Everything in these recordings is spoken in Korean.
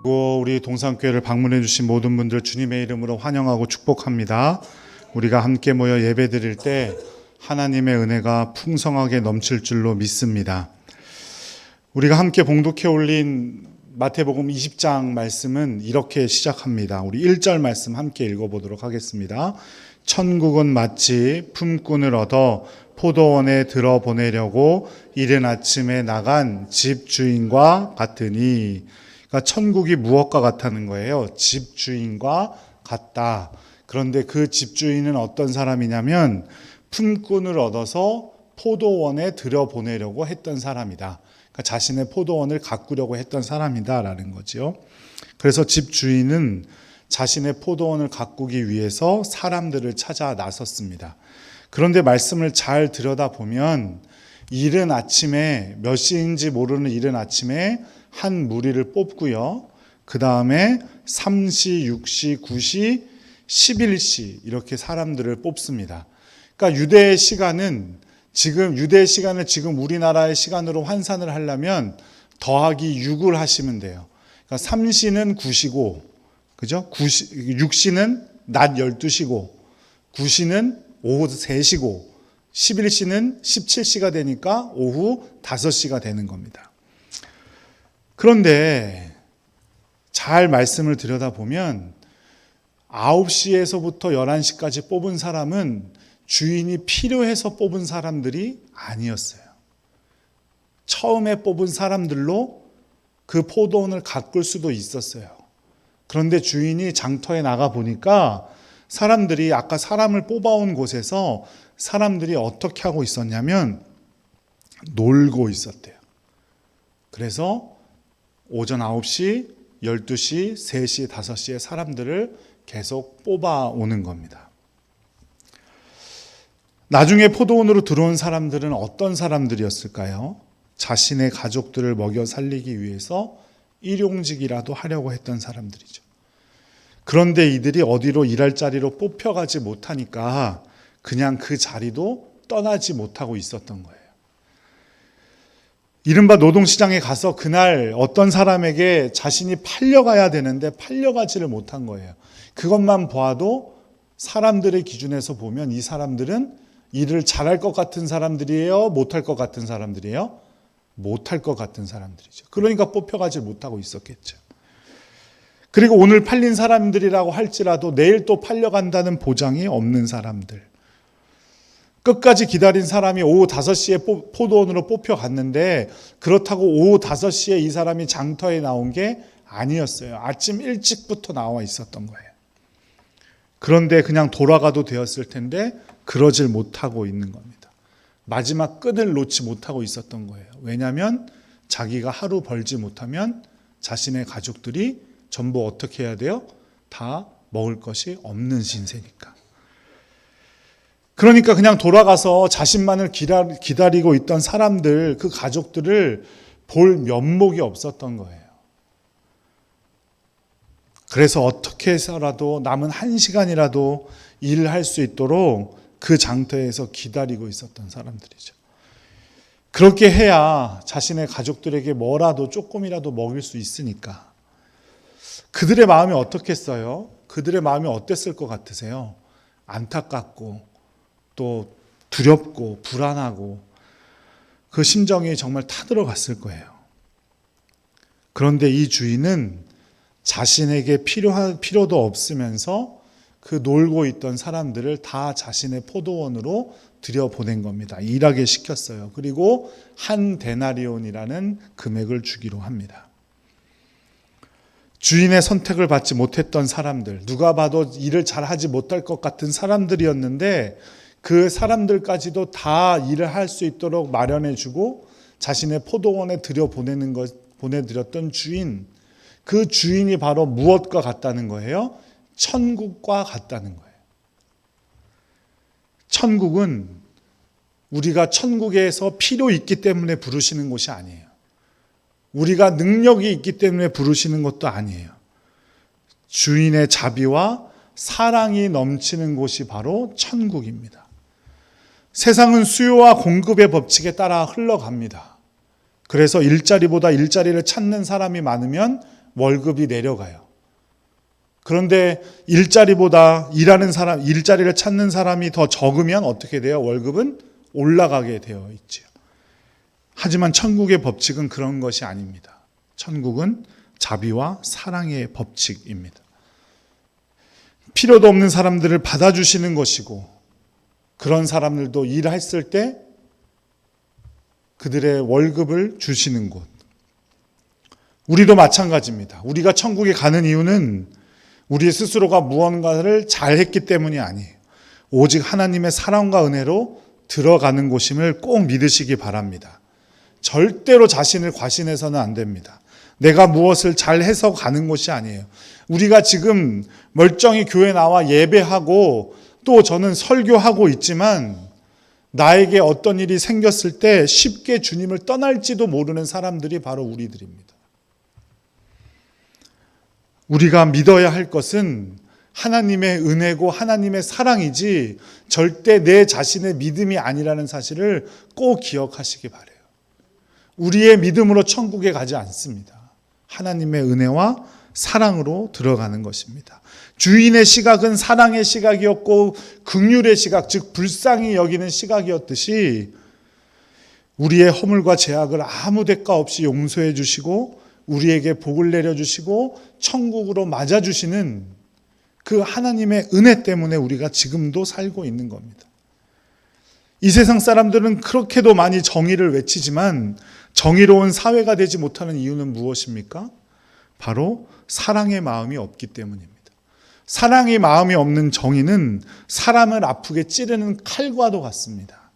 우리 동산교회를 방문해 주신 모든 분들 주님의 이름으로 환영하고 축복합니다. 우리가 함께 모여 예배드릴 때 하나님의 은혜가 풍성하게 넘칠 줄로 믿습니다. 우리가 함께 봉독해 올린 마태복음 20장 말씀은 이렇게 시작합니다. 우리 1절 말씀 함께 읽어보도록 하겠습니다. 천국은 마치 품꾼을 얻어 포도원에 들어보내려고 이른 아침에 나간 집주인과 같으니, 그러니까 천국이 무엇과 같다는 거예요? 집주인과 같다. 그런데 그 집주인은 어떤 사람이냐면 품꾼을 얻어서 포도원에 들여보내려고 했던 사람이다. 그러니까 자신의 포도원을 가꾸려고 했던 사람이다라는 거죠. 그래서 집주인은 자신의 포도원을 가꾸기 위해서 사람들을 찾아 나섰습니다. 그런데 말씀을 잘 들여다보면 이른 아침에, 몇 시인지 모르는 이른 아침에 한 무리를 뽑고요. 그 다음에 3시, 6시, 9시, 11시 이렇게 사람들을 뽑습니다. 그러니까 유대의 시간을 지금 우리나라의 시간으로 환산을 하려면 더하기 6을 하시면 돼요. 그러니까 3시는 9시고, 그죠? 6시는 낮 12시고, 9시는 오후 3시고, 11시는 17시가 되니까 오후 5시가 되는 겁니다. 그런데 잘 말씀을 들여다보면 9시에서부터 11시까지 뽑은 사람은 주인이 필요해서 뽑은 사람들이 아니었어요. 처음에 뽑은 사람들로 그 포도원을 가꿀 수도 있었어요. 그런데 주인이 장터에 나가 보니까 사람들이 아까 사람을 뽑아온 곳에서 사람들이 어떻게 하고 있었냐면 놀고 있었대요. 그래서 오전 9시, 12시, 3시, 5시에 사람들을 계속 뽑아오는 겁니다. 나중에 포도원으로 들어온 사람들은 어떤 사람들이었을까요? 자신의 가족들을 먹여 살리기 위해서 일용직이라도 하려고 했던 사람들이죠. 그런데 이들이 어디로 일할 자리로 뽑혀가지 못하니까 그냥 그 자리도 떠나지 못하고 있었던 거예요. 이른바 노동시장에 가서 그날 어떤 사람에게 자신이 팔려가야 되는데 팔려가지를 못한 거예요. 그것만 보아도 사람들의 기준에서 보면 이 사람들은 일을 잘할 것 같은 사람들이에요? 못할 것 같은 사람들이에요? 못할 것 같은 사람들이죠. 그러니까 뽑혀가지 못하고 있었겠죠. 그리고 오늘 팔린 사람들이라고 할지라도 내일 또 팔려간다는 보장이 없는 사람들. 끝까지 기다린 사람이 오후 5시에 포도원으로 뽑혀갔는데 그렇다고 오후 5시에 이 사람이 장터에 나온 게 아니었어요. 아침 일찍부터 나와 있었던 거예요. 그런데 그냥 돌아가도 되었을 텐데 그러질 못하고 있는 겁니다. 마지막 끈을 놓지 못하고 있었던 거예요. 왜냐하면 자기가 하루 벌지 못하면 자신의 가족들이 전부 어떻게 해야 돼요? 다 먹을 것이 없는 신세니까. 그러니까 그냥 돌아가서 자신만을 기다리고 있던 사람들, 그 가족들을 볼 면목이 없었던 거예요. 그래서 어떻게 해서라도 남은 1시간이라도 일을 할 수 있도록 그 장터에서 기다리고 있었던 사람들이죠. 그렇게 해야 자신의 가족들에게 뭐라도 조금이라도 먹일 수 있으니까. 그들의 마음이 어떻겠어요? 그들의 마음이 어땠을 것 같으세요? 안타깝고 또 두렵고 불안하고 그 심정이 정말 타들어갔을 거예요. 그런데 이 주인은 자신에게 필요도 없으면서 그 놀고 있던 사람들을 다 자신의 포도원으로 들여보낸 겁니다. 일하게 시켰어요. 그리고 한 데나리온이라는 금액을 주기로 합니다. 주인의 선택을 받지 못했던 사람들, 누가 봐도 일을 잘하지 못할 것 같은 사람들이었는데 그 사람들까지도 다 일을 할 수 있도록 마련해주고 자신의 포도원에 보내드렸던 주인, 그 주인이 바로 무엇과 같다는 거예요? 천국과 같다는 거예요. 천국은 우리가 천국에서 필요 있기 때문에 부르시는 곳이 아니에요. 우리가 능력이 있기 때문에 부르시는 것도 아니에요. 주인의 자비와 사랑이 넘치는 곳이 바로 천국입니다. 세상은 수요와 공급의 법칙에 따라 흘러갑니다. 그래서 일자리보다 일자리를 찾는 사람이 많으면 월급이 내려가요. 그런데 일자리보다 일자리를 찾는 사람이 더 적으면 어떻게 돼요? 월급은 올라가게 되어 있죠. 하지만 천국의 법칙은 그런 것이 아닙니다. 천국은 자비와 사랑의 법칙입니다. 필요도 없는 사람들을 받아주시는 것이고, 그런 사람들도 일했을 때 그들의 월급을 주시는 곳. 우리도 마찬가지입니다. 우리가 천국에 가는 이유는 우리 스스로가 무언가를 잘했기 때문이 아니에요. 오직 하나님의 사랑과 은혜로 들어가는 곳임을 꼭 믿으시기 바랍니다. 절대로 자신을 과신해서는 안 됩니다. 내가 무엇을 잘해서 가는 것이 아니에요. 우리가 지금 멀쩡히 교회 나와 예배하고 또 저는 설교하고 있지만 나에게 어떤 일이 생겼을 때 쉽게 주님을 떠날지도 모르는 사람들이 바로 우리들입니다. 우리가 믿어야 할 것은 하나님의 은혜고 하나님의 사랑이지 절대 내 자신의 믿음이 아니라는 사실을 꼭 기억하시기 바라요. 우리의 믿음으로 천국에 가지 않습니다. 하나님의 은혜와 사랑으로 들어가는 것입니다. 주인의 시각은 사랑의 시각이었고 긍휼의 시각, 즉 불쌍히 여기는 시각이었듯이 우리의 허물과 죄악을 아무 대가 없이 용서해 주시고 우리에게 복을 내려주시고 천국으로 맞아주시는 그 하나님의 은혜 때문에 우리가 지금도 살고 있는 겁니다. 이 세상 사람들은 그렇게도 많이 정의를 외치지만 정의로운 사회가 되지 못하는 이유는 무엇입니까? 바로 사랑의 마음이 없기 때문입니다. 사랑의 마음이 없는 정의는 사람을 아프게 찌르는 칼과도 같습니다.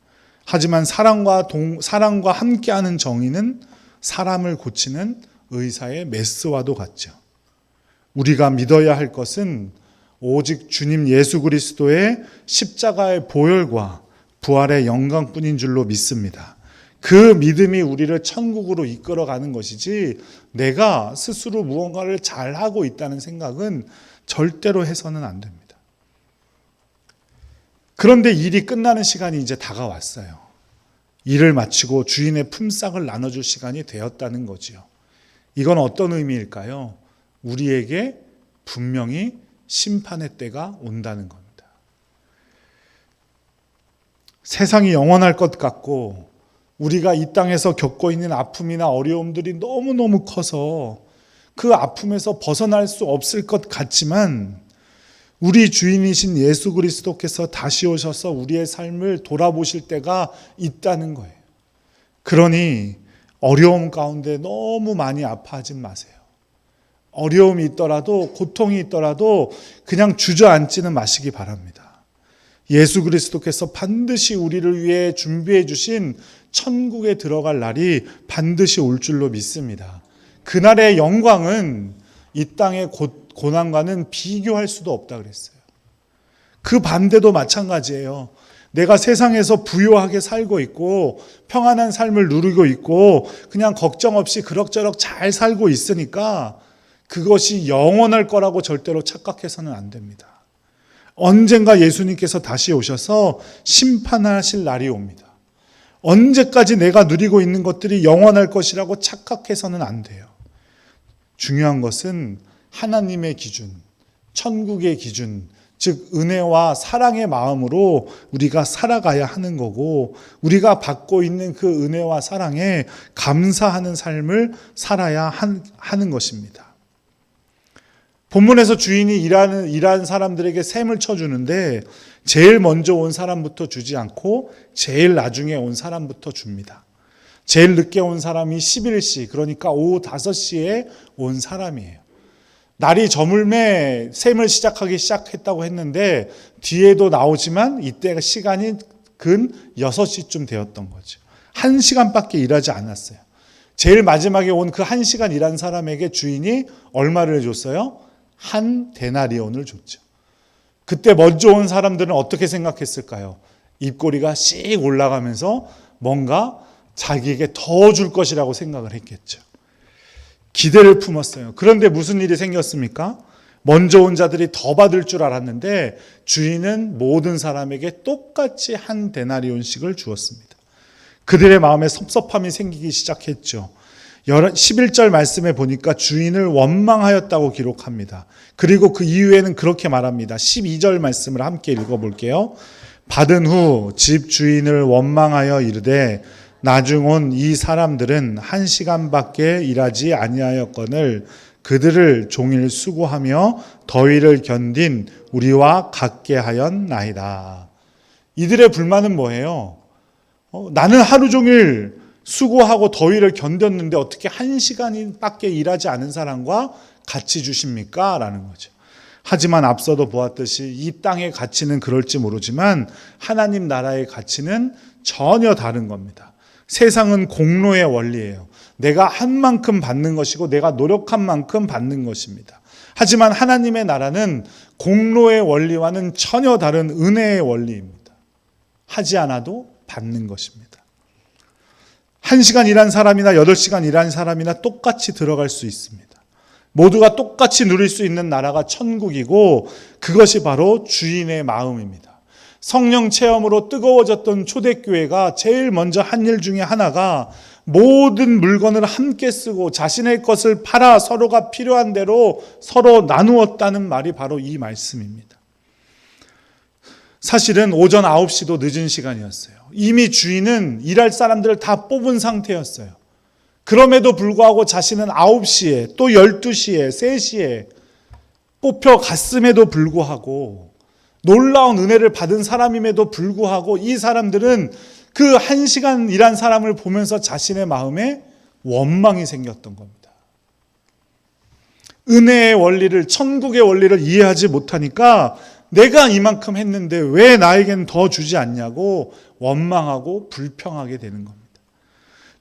하지만 사랑과 함께하는 정의는 사람을 고치는 의사의 메스와도 같죠. 우리가 믿어야 할 것은 오직 주님 예수 그리스도의 십자가의 보혈과 부활의 영광뿐인 줄로 믿습니다. 그 믿음이 우리를 천국으로 이끌어가는 것이지 내가 스스로 무언가를 잘하고 있다는 생각은 절대로 해서는 안 됩니다. 그런데 일이 끝나는 시간이 이제 다가왔어요. 일을 마치고 주인의 품삯을 나눠줄 시간이 되었다는 거지요. 이건 어떤 의미일까요? 우리에게 분명히 심판의 때가 온다는 겁니다. 세상이 영원할 것 같고 우리가 이 땅에서 겪고 있는 아픔이나 어려움들이 너무너무 커서 그 아픔에서 벗어날 수 없을 것 같지만 우리 주인이신 예수 그리스도께서 다시 오셔서 우리의 삶을 돌아보실 때가 있다는 거예요. 그러니 어려움 가운데 너무 많이 아파하지 마세요. 어려움이 있더라도 고통이 있더라도 그냥 주저앉지는 마시기 바랍니다. 예수 그리스도께서 반드시 우리를 위해 준비해 주신 천국에 들어갈 날이 반드시 올 줄로 믿습니다. 그날의 영광은 이 땅의 고난과는 비교할 수도 없다 그랬어요. 그 반대도 마찬가지예요. 내가 세상에서 부유하게 살고 있고 평안한 삶을 누리고 있고 그냥 걱정 없이 그럭저럭 잘 살고 있으니까 그것이 영원할 거라고 절대로 착각해서는 안 됩니다. 언젠가 예수님께서 다시 오셔서 심판하실 날이 옵니다. 언제까지 내가 누리고 있는 것들이 영원할 것이라고 착각해서는 안 돼요. 중요한 것은 하나님의 기준, 천국의 기준, 즉 은혜와 사랑의 마음으로 우리가 살아가야 하는 거고 우리가 받고 있는 그 은혜와 사랑에 감사하는 삶을 살아야 하는 것입니다. 본문에서 주인이 일하는 사람들에게 셈을 쳐주는데 제일 먼저 온 사람부터 주지 않고 제일 나중에 온 사람부터 줍니다. 제일 늦게 온 사람이 11시, 그러니까 오후 5시에 온 사람이에요. 날이 저물매 셈을 시작했다고 했는데 뒤에도 나오지만 이때가 시간이 근 6시쯤 되었던 거죠. 1시간밖에 일하지 않았어요. 제일 마지막에 온 그 1시간 일한 사람에게 주인이 얼마를 줬어요? 1 데나리온을 줬죠. 그때 먼저 온 사람들은 어떻게 생각했을까요? 입꼬리가 씩 올라가면서 뭔가 자기에게 더 줄 것이라고 생각을 했겠죠. 기대를 품었어요. 그런데 무슨 일이 생겼습니까? 먼저 온 자들이 더 받을 줄 알았는데 주인은 모든 사람에게 똑같이 1 데나리온씩을 주었습니다. 그들의 마음에 섭섭함이 생기기 시작했죠. 11절 말씀에 보니까 주인을 원망하였다고 기록합니다. 그리고 그 이후에는 그렇게 말합니다. 12절 말씀을 함께 읽어볼게요. 받은 후 집 주인을 원망하여 이르되 나중 온 이 사람들은 1시간밖에 일하지 아니하였거늘 그들을 종일 수고하며 더위를 견딘 우리와 같게 하였나이다. 이들의 불만은 뭐예요? 나는 하루 종일 수고하고 더위를 견뎠는데 어떻게 1시간밖에 일하지 않은 사람과 같이 주십니까? 라는 거죠. 하지만 앞서도 보았듯이 이 땅의 가치는 그럴지 모르지만 하나님 나라의 가치는 전혀 다른 겁니다. 세상은 공로의 원리예요. 내가 한 만큼 받는 것이고 내가 노력한 만큼 받는 것입니다. 하지만 하나님의 나라는 공로의 원리와는 전혀 다른 은혜의 원리입니다. 하지 않아도 받는 것입니다. 1시간 일한 사람이나 8시간 일한 사람이나 똑같이 들어갈 수 있습니다. 모두가 똑같이 누릴 수 있는 나라가 천국이고 그것이 바로 주인의 마음입니다. 성령 체험으로 뜨거워졌던 초대교회가 제일 먼저 한 일 중에 하나가 모든 물건을 함께 쓰고 자신의 것을 팔아 서로가 필요한 대로 서로 나누었다는 말이 바로 이 말씀입니다. 사실은 오전 9시도 늦은 시간이었어요. 이미 주인은 일할 사람들을 다 뽑은 상태였어요. 그럼에도 불구하고 자신은 9시에 또 12시에 3시에 뽑혀갔음에도 불구하고 놀라운 은혜를 받은 사람임에도 불구하고 이 사람들은 그 1시간 일한 사람을 보면서 자신의 마음에 원망이 생겼던 겁니다. 은혜의 원리를, 천국의 원리를 이해하지 못하니까 내가 이만큼 했는데 왜 나에겐 더 주지 않냐고 원망하고 불평하게 되는 겁니다.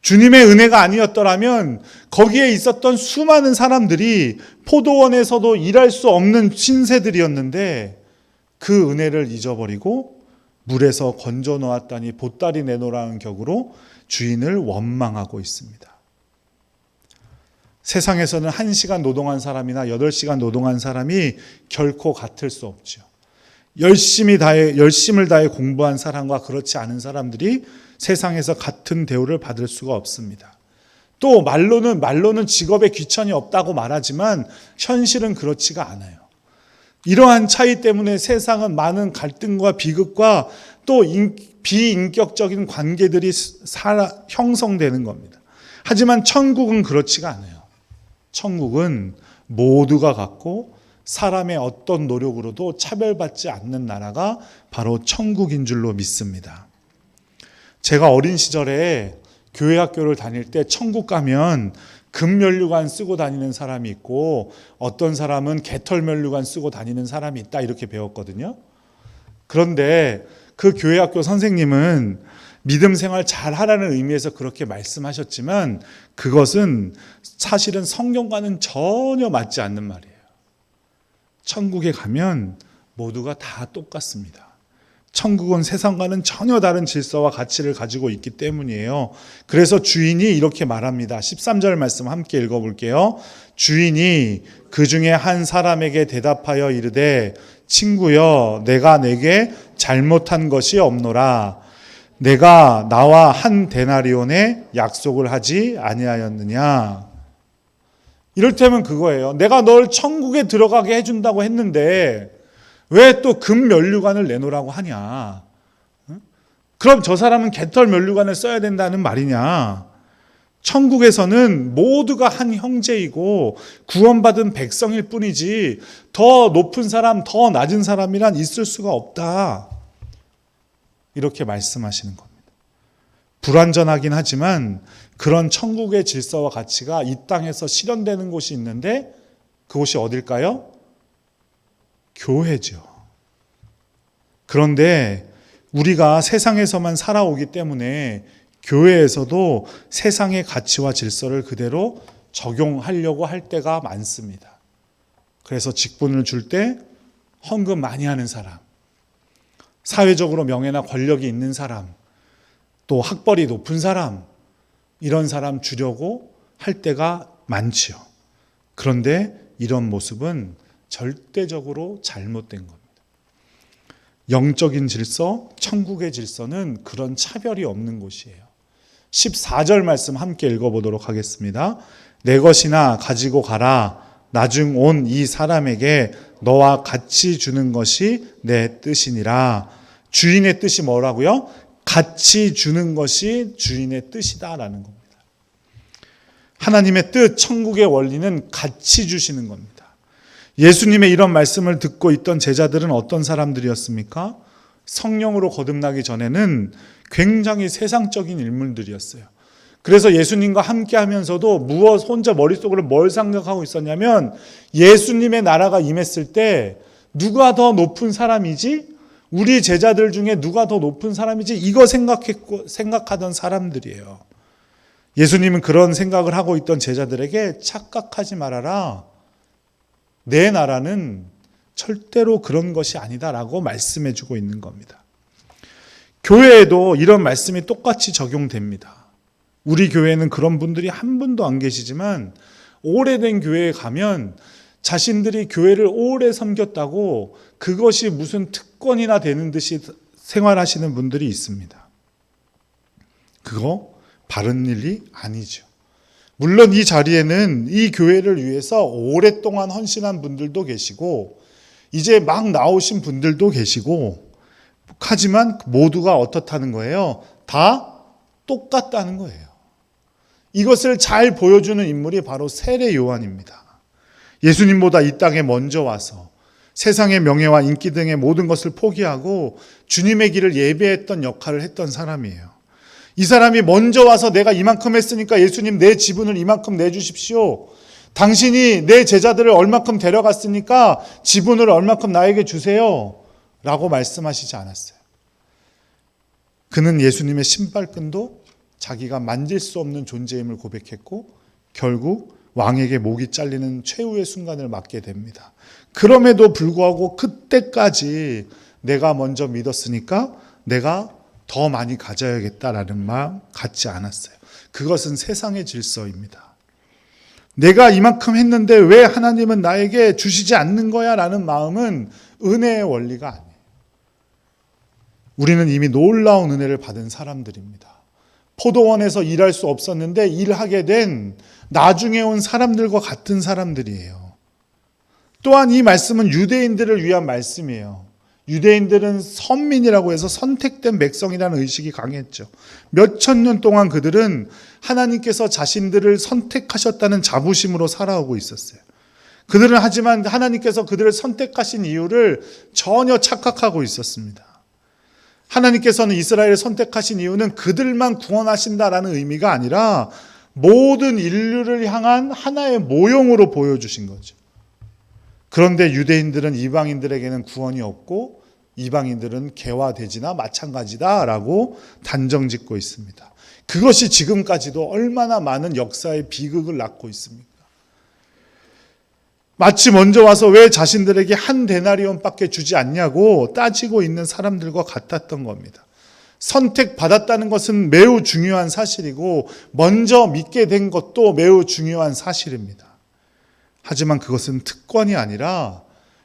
주님의 은혜가 아니었더라면 거기에 있었던 수많은 사람들이 포도원에서도 일할 수 없는 신세들이었는데 그 은혜를 잊어버리고 물에서 건져 놓았다니 보따리 내놓으라는 격으로 주인을 원망하고 있습니다. 세상에서는 1시간 노동한 사람이나 8시간 노동한 사람이 결코 같을 수 없죠. 열심을 다해 공부한 사람과 그렇지 않은 사람들이 세상에서 같은 대우를 받을 수가 없습니다. 또 말로는 직업에 귀천이 없다고 말하지만 현실은 그렇지가 않아요. 이러한 차이 때문에 세상은 많은 갈등과 비극과 또 비인격적인 관계들이 형성되는 겁니다. 하지만 천국은 그렇지가 않아요. 천국은 모두가 같고 사람의 어떤 노력으로도 차별받지 않는 나라가 바로 천국인 줄로 믿습니다. 제가 어린 시절에 교회 학교를 다닐 때 천국 가면 금면류관 쓰고 다니는 사람이 있고 어떤 사람은 개털면류관 쓰고 다니는 사람이 있다 이렇게 배웠거든요. 그런데 그 교회 학교 선생님은 믿음 생활 잘 하라는 의미에서 그렇게 말씀하셨지만 그것은 사실은 성경과는 전혀 맞지 않는 말이에요. 천국에 가면 모두가 다 똑같습니다. 천국은 세상과는 전혀 다른 질서와 가치를 가지고 있기 때문이에요. 그래서 주인이 이렇게 말합니다. 13절 말씀 함께 읽어볼게요. 주인이 그 중에 한 사람에게 대답하여 이르되 친구여 내가 내게 잘못한 것이 없노라. 내가 나와 한 데나리온의 약속을 하지 아니하였느냐. 이를테면 그거예요. 내가 널 천국에 들어가게 해준다고 했는데 왜 또 금면류관을 내놓으라고 하냐? 그럼 저 사람은 개털면류관을 써야 된다는 말이냐? 천국에서는 모두가 한 형제이고 구원받은 백성일 뿐이지 더 높은 사람, 더 낮은 사람이란 있을 수가 없다. 이렇게 말씀하시는 겁니다. 불완전하긴 하지만 그런 천국의 질서와 가치가 이 땅에서 실현되는 곳이 있는데 그곳이 어딜까요? 교회죠. 그런데 우리가 세상에서만 살아오기 때문에 교회에서도 세상의 가치와 질서를 그대로 적용하려고 할 때가 많습니다. 그래서 직분을 줄 때 헌금 많이 하는 사람, 사회적으로 명예나 권력이 있는 사람, 또 학벌이 높은 사람, 이런 사람 주려고 할 때가 많지요. 그런데 이런 모습은 절대적으로 잘못된 겁니다. 영적인 질서, 천국의 질서는 그런 차별이 없는 곳이에요. 14절 말씀 함께 읽어보도록 하겠습니다. 내 것이나 가지고 가라. 나중 온 이 사람에게 너와 같이 주는 것이 내 뜻이니라. 주인의 뜻이 뭐라고요? 같이 주는 것이 주인의 뜻이다라는 겁니다. 하나님의 뜻, 천국의 원리는 같이 주시는 겁니다. 예수님의 이런 말씀을 듣고 있던 제자들은 어떤 사람들이었습니까? 성령으로 거듭나기 전에는 굉장히 세상적인 인물들이었어요. 그래서 예수님과 함께 하면서도 혼자 머릿속으로 뭘 생각하고 있었냐면 예수님의 나라가 임했을 때 누가 더 높은 사람이지? 우리 제자들 중에 누가 더 높은 사람이지? 이거 생각하던 사람들이에요. 예수님은 그런 생각을 하고 있던 제자들에게 착각하지 말아라. 내 나라는 절대로 그런 것이 아니다라고 말씀해 주고 있는 겁니다. 교회에도 이런 말씀이 똑같이 적용됩니다. 우리 교회에는 그런 분들이 한 분도 안 계시지만 오래된 교회에 가면 자신들이 교회를 오래 섬겼다고 그것이 무슨 특권이나 되는 듯이 생활하시는 분들이 있습니다. 그거 바른 일이 아니죠. 물론 이 자리에는 이 교회를 위해서 오랫동안 헌신한 분들도 계시고 이제 막 나오신 분들도 계시고 하지만 모두가 어떻다는 거예요? 다 똑같다는 거예요. 이것을 잘 보여주는 인물이 바로 세례 요한입니다. 예수님보다 이 땅에 먼저 와서 세상의 명예와 인기 등의 모든 것을 포기하고 주님의 길을 예배했던 역할을 했던 사람이에요. 이 사람이 먼저 와서 내가 이만큼 했으니까 예수님 내 지분을 이만큼 내주십시오. 당신이 내 제자들을 얼마큼 데려갔으니까 지분을 얼마큼 나에게 주세요. 라고 말씀하시지 않았어요. 그는 예수님의 신발끈도 자기가 만질 수 없는 존재임을 고백했고 결국 왕에게 목이 잘리는 최후의 순간을 맞게 됩니다. 그럼에도 불구하고 그때까지 내가 먼저 믿었으니까 내가 더 많이 가져야겠다라는 마음 갖지 않았어요. 그것은 세상의 질서입니다. 내가 이만큼 했는데 왜 하나님은 나에게 주시지 않는 거야? 라는 마음은 은혜의 원리가 아니에요. 우리는 이미 놀라운 은혜를 받은 사람들입니다. 포도원에서 일할 수 없었는데 일하게 된 나중에 온 사람들과 같은 사람들이에요. 또한 이 말씀은 유대인들을 위한 말씀이에요. 유대인들은 선민이라고 해서 선택된 백성이라는 의식이 강했죠. 몇천 년 동안 그들은 하나님께서 자신들을 선택하셨다는 자부심으로 살아오고 있었어요. 그들은 하지만 하나님께서 그들을 선택하신 이유를 전혀 착각하고 있었습니다. 하나님께서는 이스라엘을 선택하신 이유는 그들만 구원하신다라는 의미가 아니라 모든 인류를 향한 하나의 모형으로 보여주신 거죠. 그런데 유대인들은 이방인들에게는 구원이 없고 이방인들은 개와 돼지나 마찬가지다라고 단정짓고 있습니다. 그것이 지금까지도 얼마나 많은 역사의 비극을 낳고 있습니까? 마치 먼저 와서 왜 자신들에게 한 데나리온밖에 주지 않냐고 따지고 있는 사람들과 같았던 겁니다. 선택받았다는 것은 매우 중요한 사실이고 먼저 믿게 된 것도 매우 중요한 사실입니다. 하지만 그것은 특권이 아니라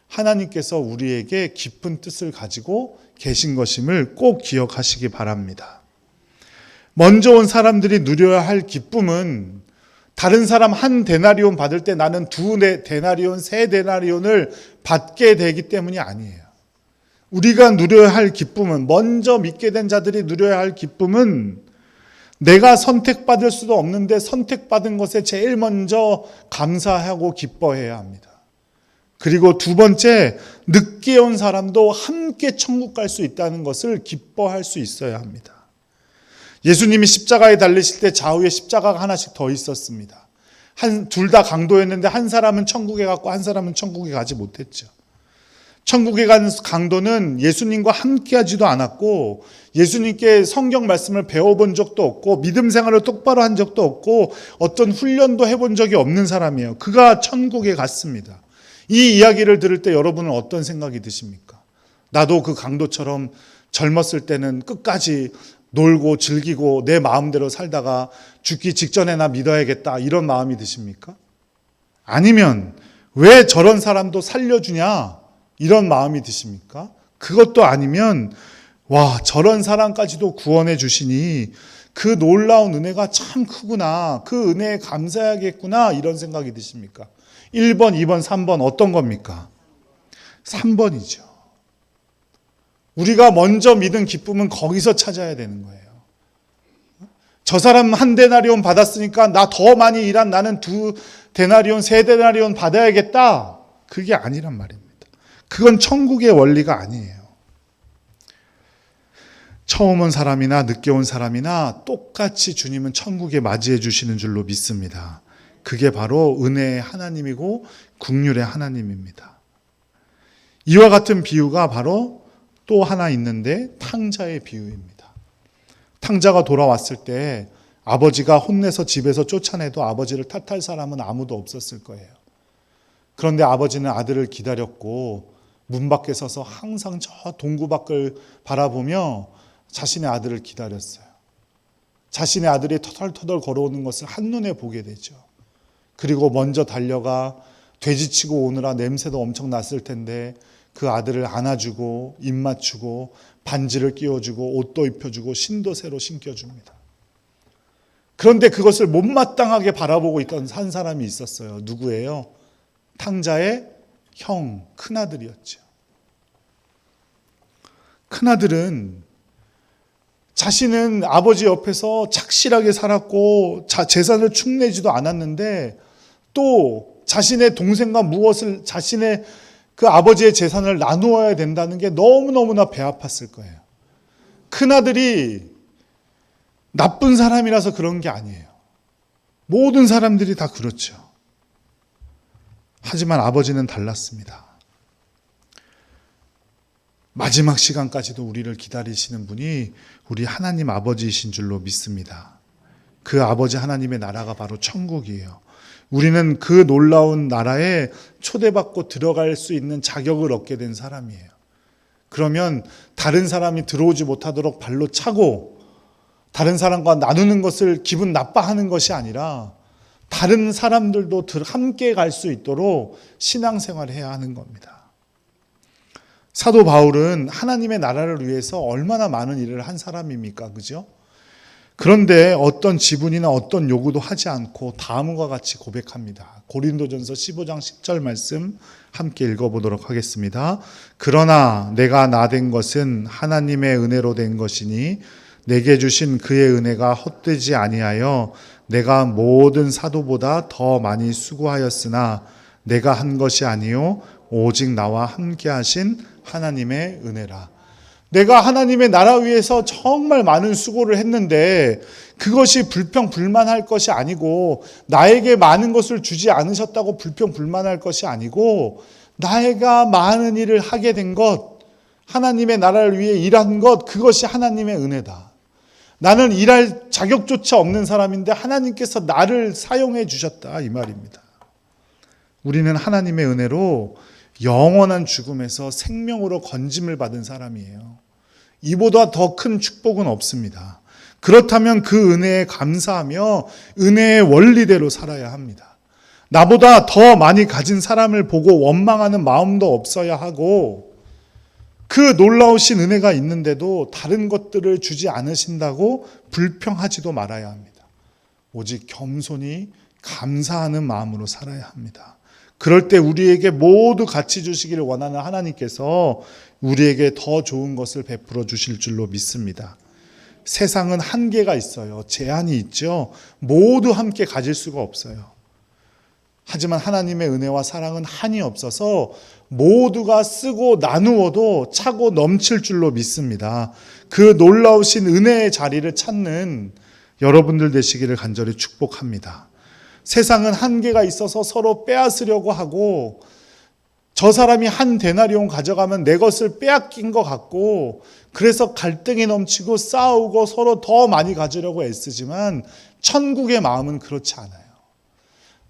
하나님께서 우리에게 깊은 뜻을 가지고 계신 것임을 꼭 기억하시기 바랍니다. 먼저 온 사람들이 누려야 할 기쁨은 다른 사람 한 데나리온 받을 때 나는 두 데나리온, 세 데나리온을 받게 되기 때문이 아니에요. 우리가 누려야 할 기쁨은, 먼저 믿게 된 자들이 누려야 할 기쁨은 내가 선택받을 수도 없는데 선택받은 것에 제일 먼저 감사하고 기뻐해야 합니다. 그리고 두 번째, 늦게 온 사람도 함께 천국 갈 수 있다는 것을 기뻐할 수 있어야 합니다. 예수님이 십자가에 달리실 때 좌우에 십자가가 하나씩 더 있었습니다. 둘 다 강도였는데 한 사람은 천국에 갔고 한 사람은 천국에 가지 못했죠. 천국에 간 강도는 예수님과 함께하지도 않았고 예수님께 성경 말씀을 배워본 적도 없고 믿음 생활을 똑바로 한 적도 없고 어떤 훈련도 해본 적이 없는 사람이에요. 그가 천국에 갔습니다. 이 이야기를 들을 때 여러분은 어떤 생각이 드십니까? 나도 그 강도처럼 젊었을 때는 끝까지 놀고 즐기고 내 마음대로 살다가 죽기 직전에나 믿어야겠다 이런 마음이 드십니까? 아니면 왜 저런 사람도 살려주냐 이런 마음이 드십니까? 그것도 아니면 와 저런 사람까지도 구원해 주시니 그 놀라운 은혜가 참 크구나. 그 은혜에 감사해야겠구나. 이런 생각이 드십니까? 1번, 2번, 3번 어떤 겁니까? 3번이죠. 우리가 먼저 믿은 기쁨은 거기서 찾아야 되는 거예요. 저 사람 한 데나리온 받았으니까 나 더 많이 일한 나는 2데나리온, 3데나리온 받아야겠다. 그게 아니란 말입니다. 그건 천국의 원리가 아니에요. 처음 온 사람이나 늦게 온 사람이나 똑같이 주님은 천국에 맞이해 주시는 줄로 믿습니다. 그게 바로 은혜의 하나님이고 긍휼의 하나님입니다. 이와 같은 비유가 바로 또 하나 있는데 탕자의 비유입니다. 탕자가 돌아왔을 때 아버지가 혼내서 집에서 쫓아내도 아버지를 탓할 사람은 아무도 없었을 거예요. 그런데 아버지는 아들을 기다렸고 문 밖에 서서 항상 저 동구 밖을 바라보며 자신의 아들을 기다렸어요. 자신의 아들이 터덜터덜 걸어오는 것을 한눈에 보게 되죠. 그리고 먼저 달려가 돼지치고 오느라 냄새도 엄청 났을 텐데 그 아들을 안아주고 입 맞추고 반지를 끼워주고 옷도 입혀주고 신도 새로 신겨줍니다. 그런데 그것을 못마땅하게 바라보고 있던 한 사람이 있었어요. 누구예요? 탕자의 형, 큰아들이었죠. 큰아들은 자신은 아버지 옆에서 착실하게 살았고 재산을 축내지도 않았는데 또 자신의 동생과 무엇을 자신의 그 아버지의 재산을 나누어야 된다는 게 너무너무나 배 아팠을 거예요. 큰아들이 나쁜 사람이라서 그런 게 아니에요. 모든 사람들이 다 그렇죠. 하지만 아버지는 달랐습니다. 마지막 시간까지도 우리를 기다리시는 분이 우리 하나님 아버지이신 줄로 믿습니다. 그 아버지 하나님의 나라가 바로 천국이에요. 우리는 그 놀라운 나라에 초대받고 들어갈 수 있는 자격을 얻게 된 사람이에요. 그러면 다른 사람이 들어오지 못하도록 발로 차고 다른 사람과 나누는 것을 기분 나빠하는 것이 아니라 다른 사람들도 함께 갈 수 있도록 신앙생활을 해야 하는 겁니다. 사도 바울은 하나님의 나라를 위해서 얼마나 많은 일을 한 사람입니까? 그죠? 그런데 어떤 지분이나 어떤 요구도 하지 않고 다음과 같이 고백합니다. 고린도전서 15장 10절 말씀 함께 읽어보도록 하겠습니다. 그러나 내가 나된 것은 하나님의 은혜로 된 것이니 내게 주신 그의 은혜가 헛되지 아니하여 내가 모든 사도보다 더 많이 수고하였으나 내가 한 것이 아니요 오직 나와 함께 하신 하나님의 은혜라. 내가 하나님의 나라 위해서 정말 많은 수고를 했는데 그것이 불평불만할 것이 아니고 나에게 많은 것을 주지 않으셨다고 불평불만할 것이 아니고 나가 많은 일을 하게 된 것, 하나님의 나라를 위해 일한 것, 그것이 하나님의 은혜다. 나는 일할 자격조차 없는 사람인데 하나님께서 나를 사용해 주셨다 이 말입니다. 우리는 하나님의 은혜로 영원한 죽음에서 생명으로 건짐을 받은 사람이에요. 이보다 더 큰 축복은 없습니다. 그렇다면 그 은혜에 감사하며 은혜의 원리대로 살아야 합니다. 나보다 더 많이 가진 사람을 보고 원망하는 마음도 없어야 하고 그 놀라우신 은혜가 있는데도 다른 것들을 주지 않으신다고 불평하지도 말아야 합니다. 오직 겸손히 감사하는 마음으로 살아야 합니다. 그럴 때 우리에게 모두 같이 주시기를 원하는 하나님께서 우리에게 더 좋은 것을 베풀어 주실 줄로 믿습니다. 세상은 한계가 있어요. 제한이 있죠. 모두 함께 가질 수가 없어요. 하지만 하나님의 은혜와 사랑은 한이 없어서 모두가 쓰고 나누어도 차고 넘칠 줄로 믿습니다. 그 놀라우신 은혜의 자리를 찾는 여러분들 되시기를 간절히 축복합니다. 세상은 한계가 있어서 서로 빼앗으려고 하고 저 사람이 한 데나리온 가져가면 내 것을 빼앗긴 것 같고 그래서 갈등이 넘치고 싸우고 서로 더 많이 가지려고 애쓰지만 천국의 마음은 그렇지 않아요.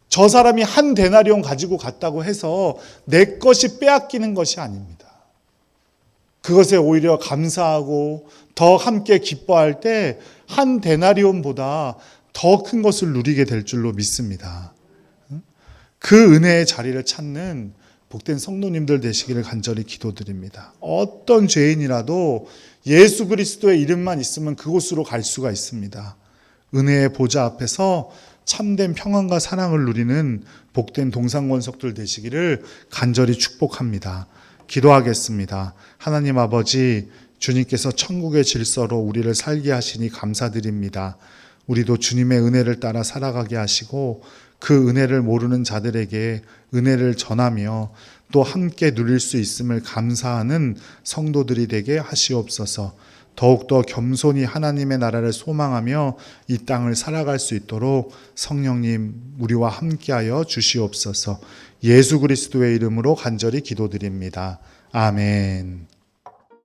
저 사람이 한 데나리온 가지고 갔다고 해서 내 것이 빼앗기는 것이 아닙니다. 그것에 오히려 감사하고 더 함께 기뻐할 때 한 데나리온보다 더 큰 것을 누리게 될 줄로 믿습니다. 그 은혜의 자리를 찾는 복된 성도님들 되시기를 간절히 기도드립니다. 어떤 죄인이라도 예수 그리스도의 이름만 있으면 그곳으로 갈 수가 있습니다. 은혜의 보좌 앞에서 참된 평안과 사랑을 누리는 복된 동상권석들 되시기를 간절히 축복합니다. 기도하겠습니다. 하나님 아버지, 주님께서 천국의 질서로 우리를 살게 하시니 감사드립니다. 우리도 주님의 은혜를 따라 살아가게 하시고 그 은혜를 모르는 자들에게 은혜를 전하며 또 함께 누릴 수 있음을 감사하는 성도들이 되게 하시옵소서. 더욱더 겸손히 하나님의 나라를 소망하며 이 땅을 살아갈 수 있도록 성령님 우리와 함께하여 주시옵소서. 예수 그리스도의 이름으로 간절히 기도드립니다. 아멘.